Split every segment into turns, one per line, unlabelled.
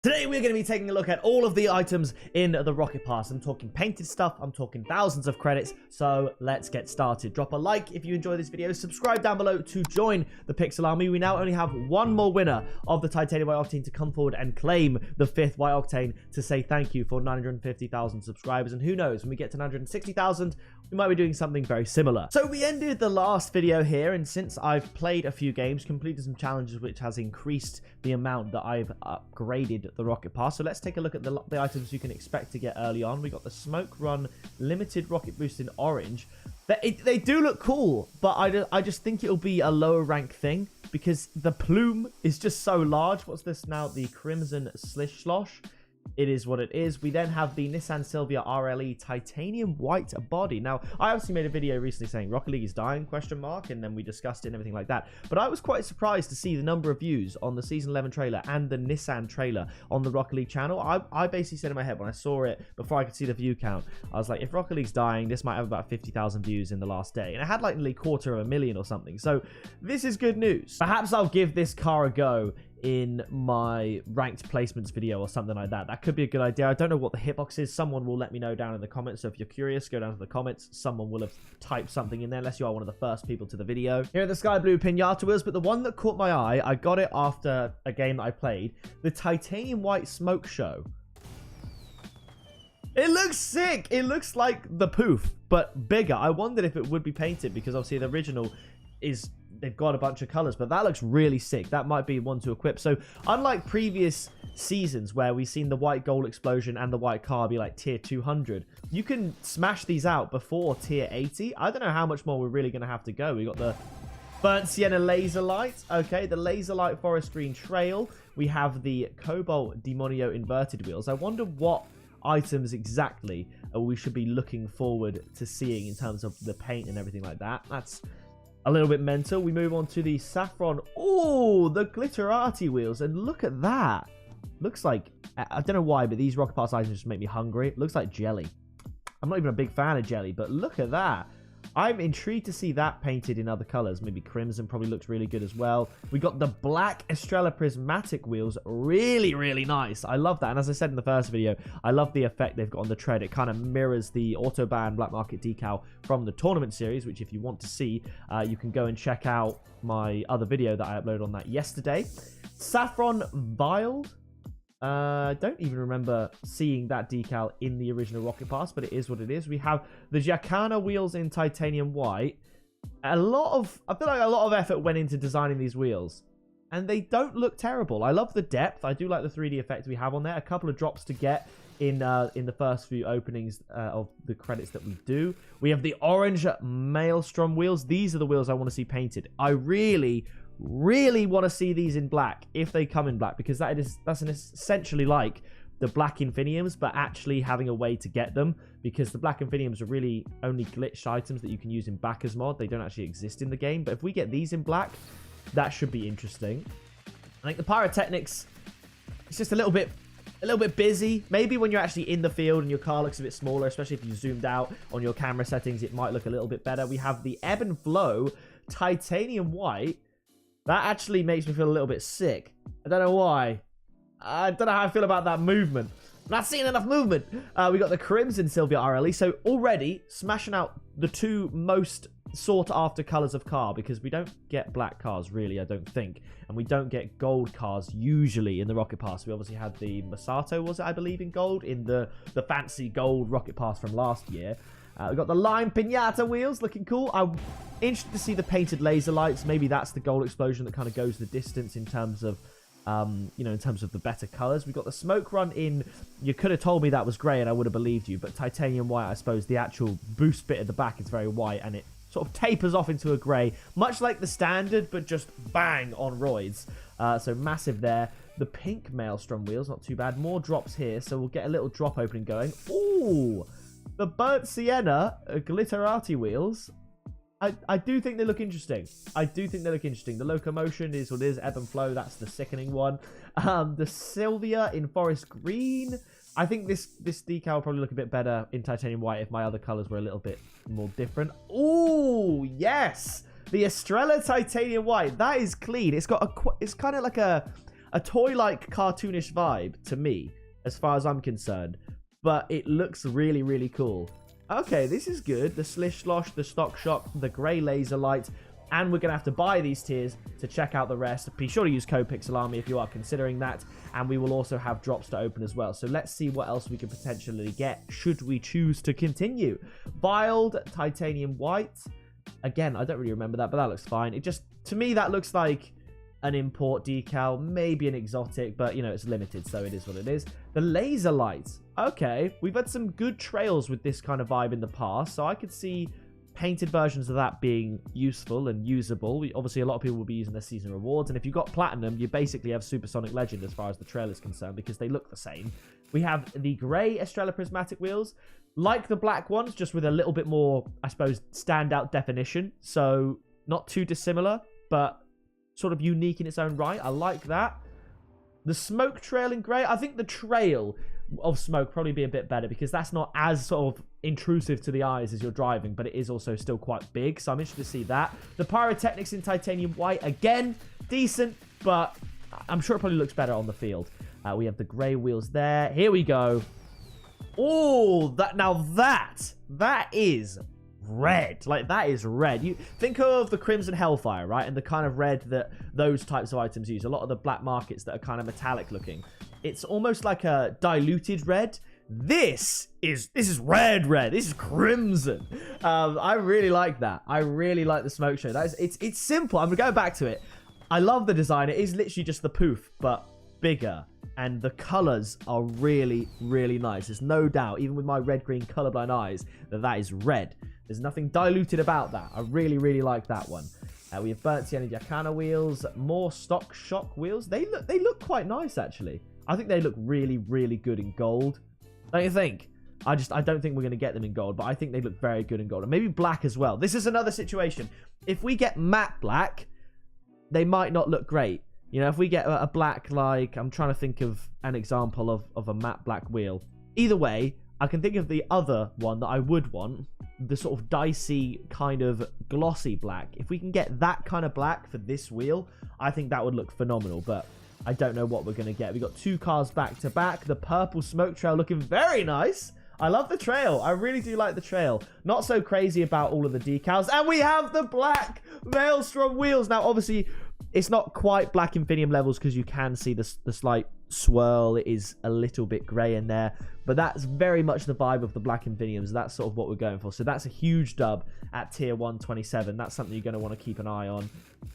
Today we're going to be taking a look at all of the items in the Rocket Pass. I'm talking painted stuff, I'm talking thousands of credits, so let's get started. Drop a like if you enjoy this video, subscribe down below to join the Pixel Army. We now only have one more winner of the Titanium White Octane to come forward and claim the 5th White Octane to say thank you for 950,000 subscribers. And who knows, when we get to 960,000, we might be doing something very similar. So we ended the last video here, and since I've played a few games, completed some challenges, which has increased the amount that I've upgraded the Rocket Pass. So let's take a look at the items you can expect to get early on. We got the Smoke Run Limited Rocket Boost in orange. They do look cool, but I just think it'll be a lower rank thing because the plume is just so large. What's this now? The Crimson Slish Slosh. It is what it is. We then have the Nissan Silvia RLE Titanium White Body. Now, I obviously made a video recently saying Rocket League is dying, ? And then we discussed it and everything like that. But I was quite surprised to see the number of views on the Season 11 trailer and the Nissan trailer on the Rocket League channel. I basically said in my head when I saw it, before I could see the view count, I was like, if Rocket League's dying, this might have about 50,000 views in the last day. And it had like nearly 250,000 or something. So this is good news. Perhaps I'll give this car a go in my ranked placements video or something like that. That could be a good idea. I don't know what the hitbox is. Someone will let me know down in the comments. So if you're curious, go down to the comments. Someone will have typed something in there, unless you are one of the first people to the video. Here are the sky blue pinata wheels, but the one that caught my eye, I got it after a game that I played, the Titanium White Smoke Show. It looks sick. It looks like the poof, but bigger. I wondered if it would be painted because obviously the original is... they've got a bunch of colors, but that looks really sick. That might be one to equip. So unlike previous seasons where we've seen the white gold explosion and the white car be like tier 200, you can smash these out before tier 80. I don't know how much more we're really going to have to go. We got the burnt sienna laser light. Okay, the laser light forest green trail. We have the cobalt demonio inverted wheels. I wonder what items exactly we should be looking forward to seeing in terms of the paint and everything like that. That's a little bit mental. We move on to the saffron. Oh, the glitterati wheels. And look at that. Looks like, I don't know why, but these Rocket Pass items just make me hungry. It looks like jelly. I'm not even a big fan of jelly, but look at that. I'm intrigued to see that painted in other colors. Maybe crimson probably looks really good as well. We got the black Estrella prismatic wheels. Really, really nice. I love that. And as I said in the first video, I love the effect they've got on the tread. It kind of mirrors the Autobahn Black Market decal from the tournament series, which if you want to see, you can go and check out my other video that I uploaded on that yesterday. Saffron Vial. Don't even remember seeing that decal in the original Rocket Pass, but it is what it is. We have the Jacana wheels in titanium white. I feel like a lot of effort went into designing these wheels, and they don't look terrible. I love the depth. I do like the 3D effect we have on there. A couple of drops to get in the first few openings of the credits that we do. We have the orange Maelstrom wheels. These are the wheels I want to see painted. I really want to see these in black if they come in black, because that's essentially like the black Infiniums, but actually having a way to get them, because the black Infiniums are really only glitched items that you can use in backers mod. They don't actually exist in the game, but if we get these in black, that should be interesting. I think the pyrotechnics, it's just a little bit busy. Maybe when you're actually in the field and your car looks a bit smaller, especially if you zoomed out on your camera settings, it might look a little bit better. We have the Ebb and Flow Titanium White. That actually makes me feel a little bit sick. I don't know why. I don't know how I feel about that movement. I'm not seeing enough movement. We got the Crimson Silvia RLE. So already smashing out the two most sought after colors of car, because we don't get black cars really, I don't think. And we don't get gold cars usually in the Rocket Pass. We obviously had the Masato, was it, I believe, in gold, in the fancy gold Rocket Pass from last year. We've got the Lime Pinata wheels, looking cool. I'm interested to see the painted laser lights. Maybe that's the gold explosion that kind of goes the distance in terms of, in terms of the better colors. We've got the Smoke Run in. You could have told me that was grey and I would have believed you, but titanium white, I suppose the actual boost bit at the back is very white and it sort of tapers off into a grey, much like the standard, but just bang on roids. So massive there. The pink Maelstrom wheels, not too bad. More drops here, so we'll get a little drop opening going. Ooh! The burnt sienna glitterati wheels. I do think they look interesting. The locomotion is what it is. Ebb and Flow, that's the sickening one. The Sylvia in forest green. I think this decal will probably look a bit better in titanium white if my other colors were a little bit more different. Ooh, yes! The Estrella titanium white. That is clean. It's got it's kind of like a a toy-like cartoonish vibe to me, as far as I'm concerned. But it looks really, really cool. Okay, this is good. The Slish Slosh, the Stock Shock, the Grey Laser Light. And we're going to have to buy these tiers to check out the rest. Be sure to use code PixelArmy if you are considering that. And we will also have drops to open as well. So let's see what else we could potentially get should we choose to continue. Biled Titanium White. Again, I don't really remember that, but that looks fine. It just, to me, that looks like an import decal, maybe an exotic, but, you know, it's limited, so it is what it is. The Laser Light. Okay, we've had some good trails with this kind of vibe in the past, so I could see painted versions of that being useful and usable. Obviously, a lot of people will be using their season rewards, and if you've got Platinum, you basically have Supersonic Legend as far as the trail is concerned, because they look the same. We have the grey Estrella Prismatic wheels, like the black ones, just with a little bit more, I suppose, standout definition. So, not too dissimilar, but sort of unique in its own right. I like that. The smoke trail in grey, I think the trail of smoke probably be a bit better, because that's not as sort of intrusive to the eyes as you're driving, but it is also still quite big, so I'm interested to see that. The pyrotechnics in titanium white, again, decent, but I'm sure it probably looks better on the field. We have the grey wheels there. Here we go. Oh, that is red. Like, that is red. You think of the Crimson Hellfire, right? And the kind of red that those types of items use. A lot of the black markets that are kind of metallic looking. It's almost like a diluted red. This is red. This is crimson. I really like that. I really like the smoke show. It's simple. I'm gonna go back to it. I love the design. It is literally just the poof, but bigger. And the colors are really, really nice. There's no doubt, even with my red-green colorblind eyes, that is red. There's nothing diluted about that. I really, really like that one. We have Burnt Sienna Jacana wheels, more Stock Shock wheels. They look quite nice, actually. I think they look really, really good in gold. Don't you think? I don't think we're going to get them in gold, but I think they look very good in gold. And maybe black as well. This is another situation. If we get matte black, they might not look great. You know, if we get a black, like, I'm trying to think of an example of a matte black wheel. Either way, I can think of the other one that I would want, the sort of dicey kind of glossy black. If we can get that kind of black for this wheel, I think that would look phenomenal, but I don't know what we're going to get. We got two cars back to back. The purple smoke trail looking very nice. I love the trail. I really do like the trail. Not so crazy about all of the decals. And we have the black Maelstrom wheels. Now, obviously, it's not quite black Infinium levels because you can see the slight swirl. It is a little bit grey in there. But that's very much the vibe of the black Infiniums. That's sort of what we're going for. So that's a huge dub at tier 127. That's something you're going to want to keep an eye on.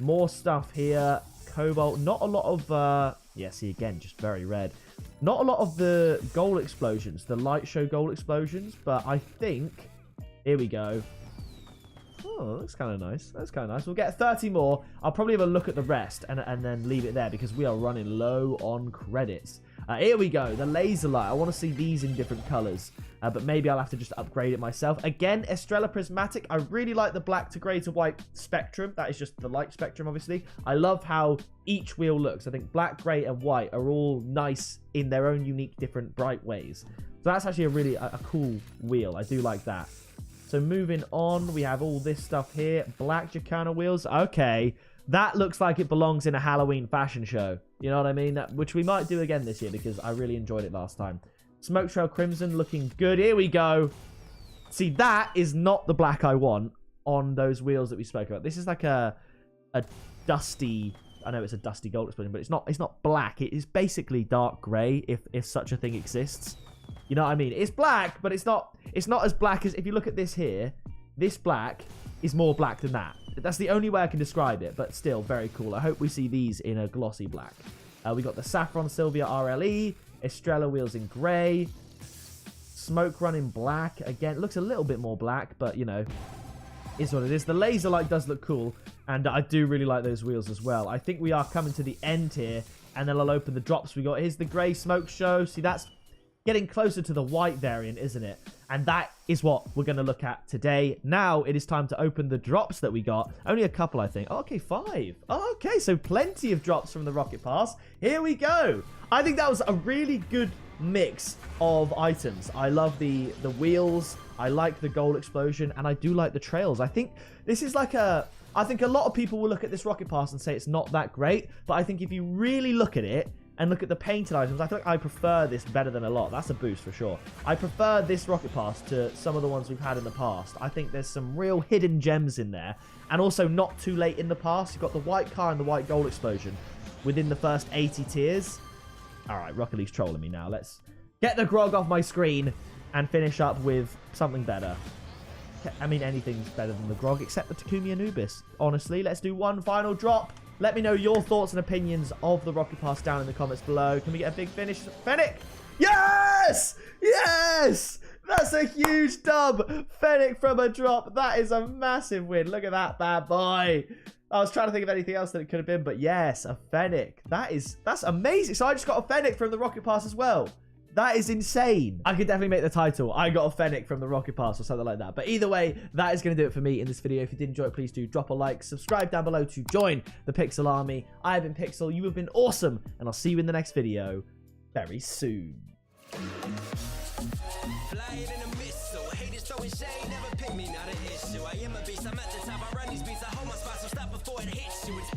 More stuff here. Cobalt. Not a lot of... yeah, see, again, just very red. Not a lot of the gold explosions. The light show gold explosions. But I think... Here we go. Oh, that's kind of nice. That's kind of nice. We'll get 30 more. I'll probably have a look at the rest and then leave it there because we are running low on credits. Here we go. The laser light. I want to see these in different colors. But maybe I'll have to just upgrade it myself. Again, Estrella Prismatic. I really like the black to grey to white spectrum. That is just the light spectrum, obviously. I love how each wheel looks. I think black, grey, and white are all nice in their own unique, different, bright ways. So that's actually a really a cool wheel. I do like that. So moving on, we have all this stuff here. Black Jacana wheels. Okay. That looks like it belongs in a Halloween fashion show. You know what I mean? Which we might do again this year because I really enjoyed it last time. Smoke Trail Crimson looking good. Here we go. See, that is not the black I want on those wheels that we spoke about. This is like a dusty... I know it's a dusty gold explosion, but it's not black. It is basically dark grey if such a thing exists. You know what I mean? It's black, but it's not as black as... If you look at this here, this black is more black than that. That's the only way I can describe it, but still very cool. I hope we see these in a glossy black. We got the Saffron Sylvia RLE, Estrella wheels in grey, Smoke Run in black. Again, it looks a little bit more black, but, you know, is what it is. The laser light does look cool, and I do really like those wheels as well. I think we are coming to the end here, and then I'll open the drops we got. Here's the grey Smoke Show. See, that's getting closer to the white variant, isn't it? And that is what we're going to look at today. Now it is time to open the drops that we got. Only a couple, I think. Oh, okay, 5. Oh, okay, so plenty of drops from the Rocket Pass. Here we go. I think that was a really good mix of items. I love the wheels. I like the gold explosion, and I do like the trails. I think this is like a... I think a lot of people will look at this rocket pass and say it's not that great, but I think if you really look at it and look at the painted items, I feel like I prefer this better than a lot. That's a boost for sure. I prefer this rocket pass to some of the ones we've had in the past. I think there's some real hidden gems in there, and also not too late in the past. You've got the white car and the white gold explosion within the first 80 tiers. All right, Rocket League's trolling me now. Let's get the grog off my screen and finish up with something better. I mean, anything's better than the grog except the Takumi Anubis. Honestly, let's do one final drop. Let me know your thoughts and opinions of the rocket pass down in the comments below. Can we get a big finish? Fennec! Yes! Yes! That's a huge dub. Fennec from a drop. That is a massive win. Look at that bad boy. I was trying to think of anything else that it could have been, but yes, a Fennec. That's amazing. So I just got a Fennec from the rocket pass as well. That is insane. I could definitely make the title, I got a Fennec from the rocket pass or something like that. But either way, that is going to do it for me in this video. If you did enjoy it, please do drop a like. Subscribe down below to join the Pixel Army. I have been Pixel. You have been awesome. And I'll see you in the next video very soon. Flying in a missile. Haters throwing shade, never pick me, not an issue. I am a beast. I'm at the top. I run these beats. I hold my spot, so stop before it hits you. It's